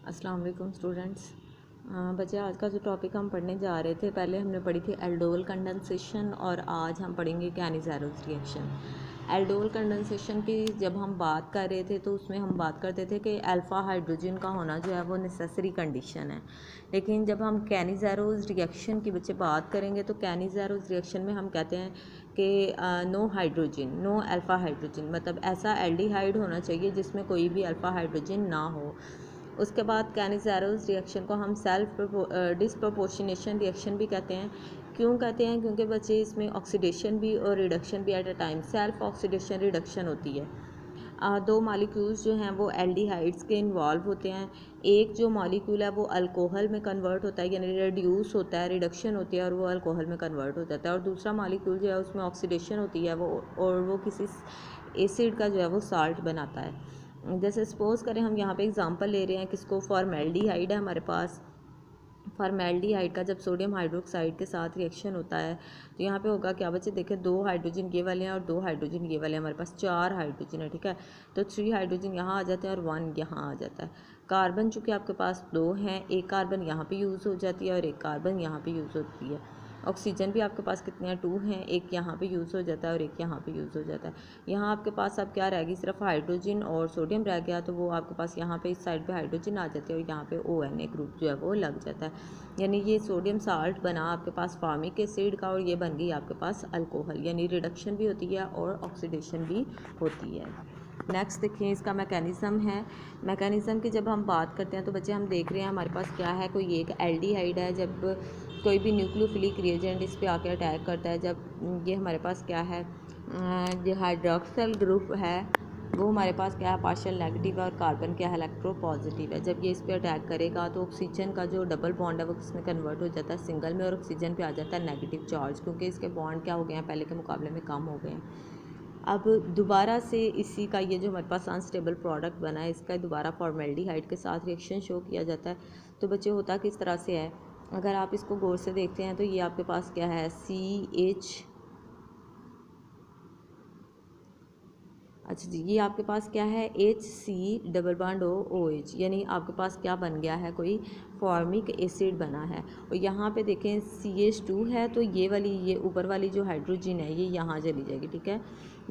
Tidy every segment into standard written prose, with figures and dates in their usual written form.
अस्सलाम वालेकुम स्टूडेंट्स। बच्चे, आज का जो टॉपिक हम पढ़ने जा रहे थे, पहले हमने पढ़ी थी एल्डोल कंडेंसेशन और आज हम पढ़ेंगे कैनिज़ेरोस रिएक्शन। एल्डोल कंडेंसेशन की जब हम बात कर रहे थे तो उसमें हम बात करते थे कि अल्फ़ा हाइड्रोजन का होना जो है वो नेसेसरी कंडीशन है। लेकिन जब हम कैनिज़ेरोस रिएक्शन की बच्चे बात करेंगे तो कैनिज़ेरोस रिएक्शन में हम कहते हैं कि no hydrogen, no alpha hydrogen, मतलब ऐसा एल्डिहाइड होना चाहिए जिसमें कोई भी अल्फ़ा हाइड्रोजन ना हो। उसके बाद कैनिज़ेरोस रिएक्शन को हम सेल्फ डिसप्रोपोर्शनेशन रिएक्शन भी कहते हैं। क्यों कहते हैं? क्योंकि बच्चे इसमें ऑक्सीडेशन भी और रिडक्शन भी at a time, self oxidation reduction होती है। दो मॉलिक्यूल्स जो हैं वो एल्डिहाइड्स के इन्वॉल्व होते हैं। एक जो मॉलिक्यूल है वो अल्कोहल में कन्वर्ट होता है, यानी रिड्यूस होता है, रिडक्शन होती है और वो अल्कोहल में कन्वर्ट हो जाता है। और दूसरा मॉलिक्यूल जो है उसमें ऑक्सीडेशन होती है वो, और वो किसी एसिड का जो है वो साल्ट बनाता है। जैसे सपोज़ करें हम यहाँ पे एग्जांपल ले रहे हैं किसको, फॉर्मेल्डिहाइड है हमारे पास। फॉर्मेल्डिहाइड का जब सोडियम हाइड्रोक्साइड के साथ रिएक्शन होता है तो यहाँ पे होगा क्या बच्चे, देखें 2 हाइड्रोजन ये वाले हैं और 2 हाइड्रोजन ये वाले हैं, हमारे पास 4 हाइड्रोजन है, ठीक है। तो 3 हाइड्रोजन यहाँ आ जाते हैं और 1 यहाँ आ जाता है। कार्बन चूँकि आपके पास 2 हैं, एक कार्बन यहाँ पे यूज़ हो जाती है और एक कार्बन यहाँ पे यूज़ होती है। ऑक्सीजन भी आपके पास कितने हैं, 2 हैं, एक यहाँ पे यूज़ हो जाता है और एक यहाँ पे यूज़ हो जाता है। यहाँ आपके पास अब क्या रहेगी, सिर्फ हाइड्रोजन और सोडियम रह गया, तो वो आपके पास यहाँ पे इस साइड पे हाइड्रोजन आ जाते हैं और यहाँ पे ONA ग्रुप जो है वो लग जाता है। यानी ये सोडियम साल्ट बना आपके पास फॉर्मिक एसिड का और ये बन गई आपके पास अल्कोहल, यानी रिडक्शन भी होती है और ऑक्सीडेशन भी होती है। नेक्स्ट देखिए इसका मैकेनिज़्म है। मैकेनिज़्म की जब हम बात करते हैं तो बच्चे हम देख रहे हैं हमारे पास क्या है, कोई एक एल्डिहाइड है। जब कोई भी न्यूक्लियोफिलिक रिएजेंट इस पे आके अटैक करता है, जब ये हमारे पास क्या है, जो हाइड्रोक्सिल ग्रुप है वो हमारे पास क्या है, पार्शियल नेगेटिव है और कार्बन क्या है, इलेक्ट्रो पॉजिटिव है। जब ये इस पर अटैक करेगा तो ऑक्सीजन का जो डबल बॉन्ड है वो किसमें कन्वर्ट हो जाता है, सिंगल में, और ऑक्सीजन पे आ जाता है नेगेटिव चार्ज, क्योंकि इसके बॉन्ड क्या हो गए हैं, पहले के मुकाबले में कम हो गए हैं। अब दोबारा से इसी का ये जो हमारे पास अनस्टेबल प्रोडक्ट बना है, इसका दोबारा फॉर्मेल्डिहाइड के साथ रिएक्शन शो किया जाता है। तो बच्चे होता किस तरह से है, अगर आप इसको गौर से देखते हैं तो ये आपके पास क्या है, CH, अच्छा जी, ये आपके पास क्या है, HC डबल बॉन्ड OH, यानी आपके पास क्या बन गया है, कोई फॉर्मिक एसिड बना है। और यहाँ पे देखें CH2 है, तो ये वाली, ये ऊपर वाली जो हाइड्रोजन है ये यहाँ चली जाएगी, ठीक है।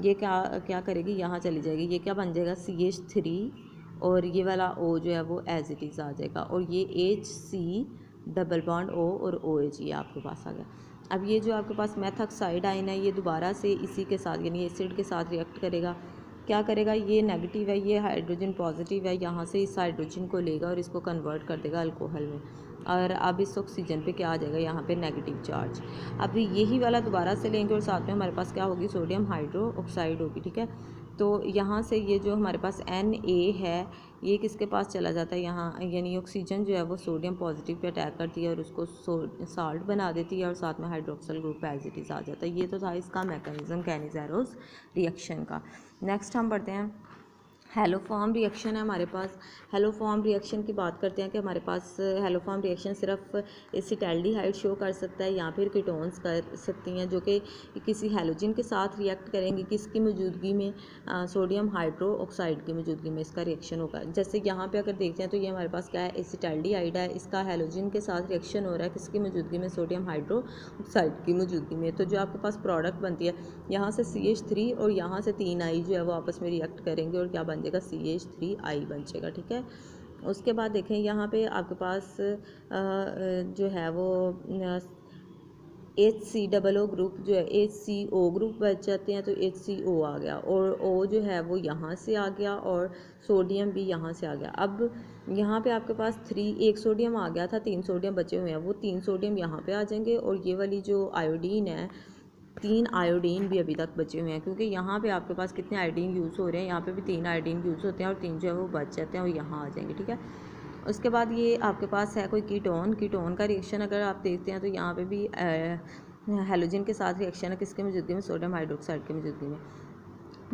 ये क्या क्या करेगी, यहाँ चली जाएगी, ये क्या बन जाएगा, CH3, और ये वाला O जो है वो एज इट इज़ आ जाएगा, और ये HC डबल बॉन्ड O और OH ये आपके पास आ गया। अब ये जो आपके पास मेथॉक्साइड आयन है ये दोबारा से इसी के साथ, यानी एसिड के साथ रिएक्ट करेगा। क्या करेगा, ये नेगेटिव है, ये हाइड्रोजन पॉजिटिव है, यहाँ से इस हाइड्रोजन को लेगा और इसको कन्वर्ट कर देगा अल्कोहल में, और अब इस ऑक्सीजन पे क्या आ जाएगा, यहाँ पे नेगेटिव चार्ज। अब यही वाला दोबारा से लेंगे और साथ में हमारे पास क्या होगी, सोडियम हाइड्रोक्साइड होगी, ठीक है। तो यहाँ से ये जो हमारे पास Na है ये किसके पास चला जाता है, यहाँ, यानी ऑक्सीजन जो है वो सोडियम पॉजिटिव पे अटैक करती है और उसको साल्ट बना देती है और साथ में hydroxyl group as it is आ जाता है। ये तो था इसका मैकेनिज़्म कैनिज़ेरोस रिएक्शन का। नेक्स्ट हम पढ़ते हैं हेलोफॉर्म रिएक्शन है हमारे पास। हेलोफॉर्म रिएक्शन की बात करते हैं कि हमारे पास हेलोफॉर्म रिएक्शन सिर्फ एसिटाल्डिहाइड शो कर सकता है या फिर कीटोन्स कर सकती हैं, जो कि किसी हैलोजन के साथ रिएक्ट करेंगी, किसकी मौजूदगी में, सोडियम हाइड्रोक्साइड की मौजूदगी में इसका रिएक्शन होगा। जैसे यहाँ पे अगर देखते हैं तो ये हमारे पास क्या है, एसिटाल्डिहाइड है, इसका हैलोजन के साथ रिएक्शन हो रहा है किसकी मौजूदगी में, सोडियम हाइड्रोक्साइड की मौजूदगी में। तो जो आपके पास प्रोडक्ट बनती है, यहाँ से CH3 और यहाँ से 3 I जो है वो आपस में रिएक्ट करेंगे और क्या बन जाएगा, CH3I बन जाएगा, ठीक है। उसके बाद देखें यहाँ पे आपके पास जो है वो HCOO ग्रुप जो है, HCO ग्रुप बच जाते हैं, तो HCO आ गया और O जो है वो यहाँ से आ गया और सोडियम भी यहाँ से आ गया। अब यहाँ पे आपके पास 3, एक सोडियम आ गया था, 3 सोडियम बचे हुए हैं, वो 3 सोडियम यहाँ पे आ जाएंगे और ये वाली जो आयोडीन है, 3 आयोडीन भी अभी तक बचे हुए हैं, क्योंकि यहाँ पे आपके पास कितने आयोडीन यूज़ हो रहे हैं, यहाँ पे भी 3 आयोडीन यूज़ होते हैं और 3 जो है वो बच जाते हैं और यहाँ आ जाएंगे, ठीक है। उसके बाद ये आपके पास है कोई कीटोन का रिएक्शन अगर आप देखते हैं तो यहाँ पे भी हैलोजन के साथ रिएक्शन है, किसके मौजूदगी में, सोडियम हाइड्रोक्साइड की मौजूदगी में।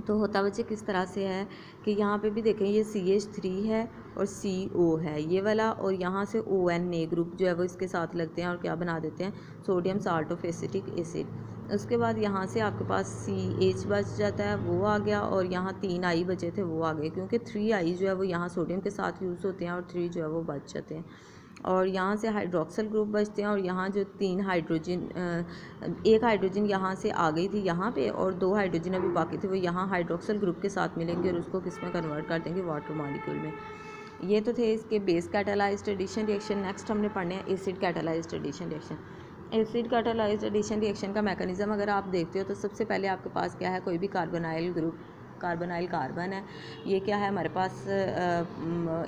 तो होता बच्चे किस तरह से है कि यहाँ पे भी देखें ये CH3 है और CO है ये वाला, और यहाँ से ONA ग्रुप जो है वो इसके साथ लगते हैं और क्या बना देते हैं, sodium salt of acetic acid. उसके बाद यहाँ से आपके पास CH बच जाता है, वो आ गया, और यहाँ 3 I बचे थे वो आ गए, क्योंकि 3 I जो है वो यहाँ सोडियम के साथ यूज़ होते हैं और 3 जो है वो बच जाते हैं। और यहाँ से हाइड्रोक्सल ग्रुप बचते हैं, और यहाँ जो 3 हाइड्रोजन, एक हाइड्रोजन यहाँ से आ गई थी यहाँ पे, और 2 हाइड्रोजन अभी बाकी थे, वो यहाँ हाइड्रोक्सल ग्रुप के साथ मिलेंगे और उसको किस में कन्वर्ट कर देंगे, वाटर मॉलिक्यूल में। ये तो थे इसके base catalysed addition reaction. Next हमने पढ़ने हैं acid catalysed addition reaction. Acid catalysed addition reaction का मैकेनिज्म अगर आप देखते हो तो सबसे पहले आपके पास क्या है, कोई भी कार्बोनाइल ग्रुप, कार्बोनाइल कार्बन है, ये क्या है हमारे पास,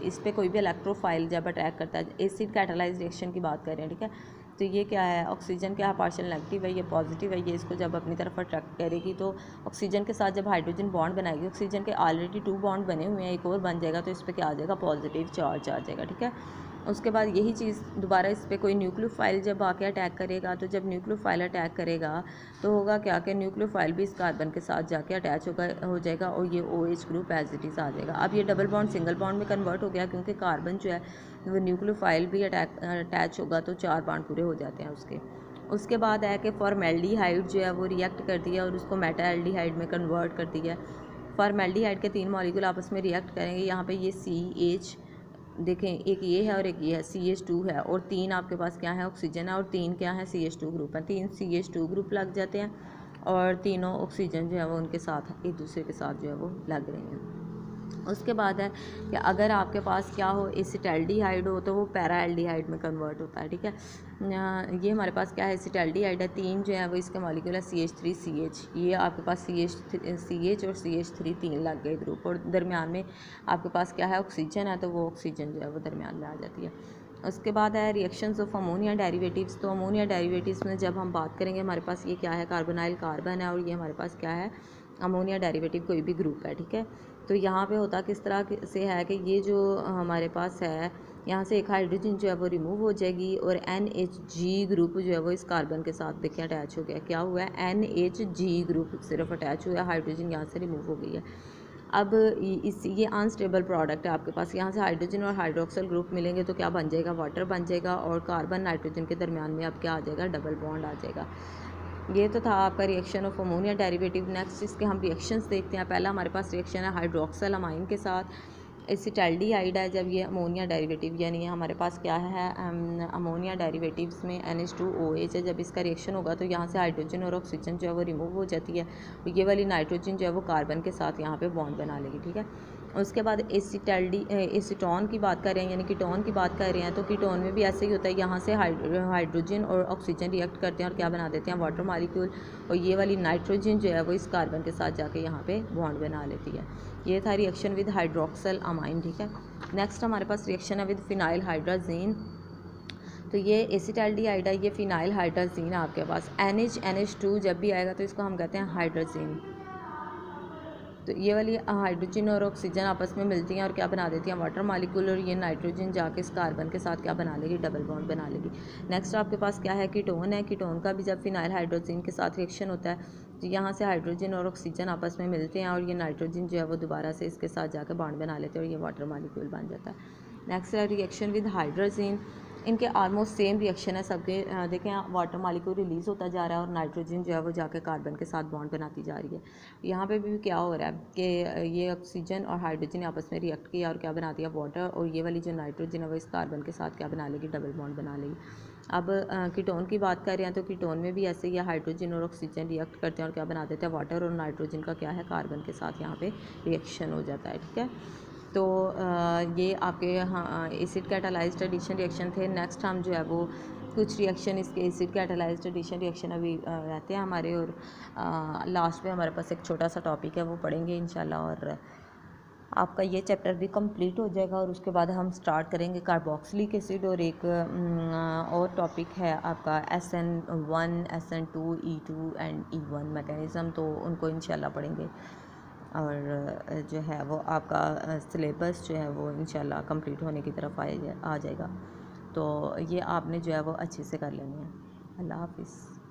इस पर कोई भी इलेक्ट्रोफाइल जब अटैक करता है, एसिड कैटालाइज्ड रिएक्शन की बात कर रहे हैं, ठीक है। तो ये क्या है, ऑक्सीजन क्या है, पार्शियल नेगेटिव है, ये पॉजिटिव है, ये इसको जब अपनी तरफ अट्रैक्ट करेगी तो ऑक्सीजन के साथ जब हाइड्रोजन बॉन्ड बनाएगी, ऑक्सीजन के ऑलरेडी 2 बॉन्ड बने हुए हैं, एक और बन जाएगा, तो इस पर क्या आ जाएगा, पॉजिटिव चार्ज आ जाएगा, ठीक है। उसके बाद यही चीज़ दोबारा इस पर कोई न्यूक्लियोफाइल जब आके अटैक करेगा, तो जब न्यूक्लियोफाइल अटैक करेगा तो होगा क्या कि न्यूक्लियोफाइल भी इस कार्बन के साथ जाके अटैच हो जाएगा, और ये OH group as it is आ जाएगा। अब ये डबल बॉन्ड सिंगल बॉन्ड में कन्वर्ट हो गया, क्योंकि कार्बन जो है वो न्यूक्लियोफाइल भी अटैच होगा, तो 4 बॉन्ड पूरे हो जाते हैं उसके। उसके बाद है कि फॉर्मेल्डिहाइड जो है वो रिएक्ट कर दिया और उसको मेटाल्डिहाइड में कन्वर्ट कर दिया। फॉर्मेल्डिहाइड के 3 मॉलिक्यूल आपस में रिएक्ट करेंगे, यहाँ पे ये CH देखें, एक ये है और एक ये है, CH2 है, और 3 आपके पास क्या है, ऑक्सीजन है, और 3 क्या है, CH2 ग्रुप है, 3 CH2 ग्रुप लग जाते हैं, और तीनों ऑक्सीजन जो है वो उनके साथ एक दूसरे के साथ जो है वो लग रहे हैं। उसके बाद है कि अगर आपके पास क्या हो, एसिटाल्डिहाइड हो, तो वो पैराल्डिहाइड में कन्वर्ट होता है, ठीक है। ये हमारे पास क्या है, एसिटाल्डिहाइड है, 3 जो है वो इसके मॉलिक्यूल है CH3CH, ये आपके पास CH और CH3 3 लग गए ग्रुप, और दरमियान में आपके पास क्या है, ऑक्सीजन है, तो वो ऑक्सीजन जो है वो दरमियान में आ जाती है। उसके बाद है रिएक्शंस ऑफ अमोनिया डेरिवेटिव्स। तो अमोनिया डेरिवेटिव्स में जब हम बात करेंगे, हमारे पास ये क्या है, कार्बोनाइल कार्बन है, और ये हमारे पास क्या है, अमोनिया डेरिवेटिव कोई भी ग्रुप है, ठीक है। तो यहाँ पे होता किस तरह से है कि ये जो हमारे पास है, यहाँ से एक हाइड्रोजन जो है वो रिमूव हो जाएगी, और NHG ग्रुप जो है वो इस कार्बन के साथ देखिए अटैच हो गया। क्या हुआ है, NHG ग्रुप सिर्फ अटैच हुआ है, हाइड्रोजन यहाँ से रिमूव हो गई है। अब ये अनस्टेबल प्रोडक्ट है आपके पास, यहाँ से हाइड्रोजन और हाइड्रोक्सल ग्रुप मिलेंगे तो क्या बन जाएगा, वाटर बन जाएगा, और कार्बन नाइट्रोजन के दरमियान में अब क्या आ जाएगा, डबल बॉन्ड आ जाएगा। ये तो था आपका reaction of ammonia derivative. Next इसके हम रिएक्शंस देखते हैं। पहला हमारे पास रिएक्शन है हाइड्रोक्सल अमाइन के साथ एसिटाल्डिहाइड है। जब ये अमोनिया डेरिवेटिव यानी हमारे पास क्या है, अमोनिया डेरिवेटिव्स में NH2OH है, जब इसका रिएक्शन होगा तो यहाँ से हाइड्रोजन और ऑक्सीजन जो है वो रिमूव हो जाती है, और ये वाली नाइट्रोजन जो है वो कार्बन के साथ यहाँ पे बॉन्ड बना लेगी, ठीक है। उसके बाद एसीटोन की बात कर रहे हैं, यानी कीटोन की बात कर रहे हैं, तो कीटोन में भी ऐसे ही होता है, यहाँ से हाइड्रोजन और ऑक्सीजन रिएक्ट करते हैं और क्या बना देते हैं, वाटर मॉलिक्यूल, और ये वाली नाइट्रोजन जो है वो इस कार्बन के साथ जाके यहाँ पे बॉन्ड बना लेती है। ये था रिएक्शन विद हाइड्रोक्सल अमाइन, ठीक है। नेक्स्ट हमारे पास रिएक्शन है विद फिनाइल हाइड्राजीन। तो ये एसिटाल्डिहाइड है, ये फिनाइल हाइड्राजीन है आपके पास। NH2 जब भी आएगा तो इसको हम कहते हैं हाइड्राजीन। तो ये वाली हाइड्रोजन और ऑक्सीजन आपस में मिलती हैं और क्या बना देती हैं, वाटर मॉलिक्यूल, और ये नाइट्रोजन जाके इस कार्बन के साथ क्या बना लेगी, डबल बॉन्ड बना लेगी। नेक्स्ट आपके पास क्या है, कीटोन है। कीटोन का भी जब फिनाइल हाइड्रोजन के साथ रिएक्शन होता है तो यहाँ से हाइड्रोजन और ऑक्सीजन आपस में मिलते हैं, और ये नाइट्रोजन जो है वो दोबारा से इसके साथ जाकर बॉन्ड बना लेते हैं और ये वाटर मॉलिक्यूल बन जाता है। नेक्स्ट है रिएक्शन विद हाइड्रोजन। इनके ऑलमोस्ट सेम रिएक्शन है सबके। देखें, वाटर मॉलिक्यूल रिलीज़ होता जा रहा है और नाइट्रोजन जो है वो जाकर कार्बन के साथ बॉन्ड बनाती जा रही है। यहाँ पे भी क्या हो रहा है कि ये ऑक्सीजन और हाइड्रोजन आपस में रिएक्ट किया और क्या बना दिया, वाटर, और ये वाली जो नाइट्रोजन है वो इस कार्बन के साथ क्या बना लेगी, डबल बॉन्ड बना लेगी। अब कीटोन की बात कर रहे हैं तो कीटोन में भी ऐसे ही हाइड्रोजन और ऑक्सीजन रिएक्ट करते हैं और क्या बना देते हैं, वाटर, और नाइट्रोजन का क्या है, कार्बन के साथ यहाँ पे रिएक्शन हो जाता है, ठीक है। तो ये आपके एसिड कैटालाइज्ड एडिशन रिएक्शन थे। नेक्स्ट हम जो है वो कुछ रिएक्शन इसके एसिड कैटालाइज्ड एडिशन रिएक्शन अभी रहते हैं हमारे, और लास्ट में हमारे पास एक छोटा सा टॉपिक है वो पढ़ेंगे इंशाल्लाह, और आपका ये चैप्टर भी कंप्लीट हो जाएगा। और उसके बाद हम स्टार्ट करेंगे कार्बोक्सिलिक एसिड, और एक और टॉपिक है आपका SN1, SN2, E2 and E1 mechanism, तो उनको इंशाल्लाह पढ़ेंगे। और जो है वो आपका सिलेबस जो है वो इंशाल्लाह कंप्लीट होने की तरफ आ जाएगा। तो ये आपने जो है वो अच्छे से कर लेनी है। अल्लाह हाफिज़।